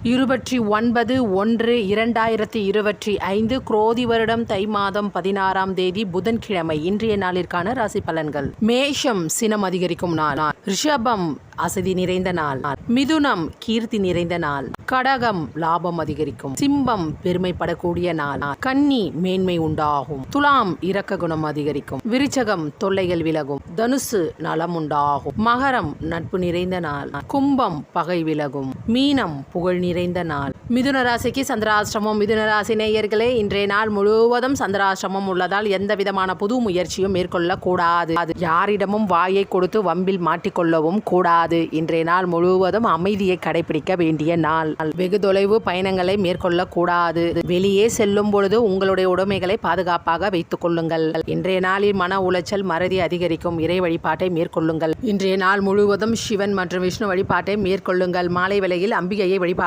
29/1/2025 குரோதி வருடம் தை மாதம் 16ஆம் தேதி புதன்கிழமை. இன்றைய நாளிற்கான ராசி பலன்கள். மேஷம் சினம் அதிகரிக்கும் நாள். ரிஷபம் அசதி நிறைந்த நாள். மிதுனம் கீர்த்தி நிறைந்த நாள். கடகம் லாபம் அதிகரிக்கும். சிம்பம் பெருமைப்படக்கூடிய நாள். கன்னி மேன்மை உண்டாகும். துலாம் இரக்க குணம் அதிகரிக்கும். விருச்சகம் தொல்லைகள் விலகும். தனுசு நலம் உண்டாகும். மகரம் நட்பு நிறைந்த நாள். கும்பம் பகை விலகும். மீனம் புகழ் நிறைந்த நாள். மிதுன ராசிக்கு சந்திராஷ்டிரமம். மிதுன ராசி நேயர்களே, இன்றைய நாள் முழுவதும் சந்திராஷ்டிரமம் உள்ளதால் எந்த விதமான புது முயற்சியும் மேற்கொள்ள கூடாது. யாரிடமும் வாயை கொடுத்து வம்பில் மாட்டிக்கொள்ளவும் கூடாது. இன்றைய நாள் முழுவதும் அமைதியை கடைபிடிக்க வேண்டிய நாள். வெகு தொலைவு பயணங்களை மேற்கொள்ள கூடாது. வெளியே செல்லும் பொழுது உங்களுடைய உடைமைகளை பாதுகாப்பாக வைத்துக் கொள்ளுங்கள். இன்றைய நாளில் மன உளைச்சல் மறதி அதிகரிக்கும். இறை வழிபாட்டை மேற்கொள்ளுங்கள். இன்றைய நாள் முழுவதும் சிவன் மற்றும் விஷ்ணு வழிபாட்டை மேற்கொள்ளுங்கள். மாலை வேளையில் அம்பிகையை வழிபாடு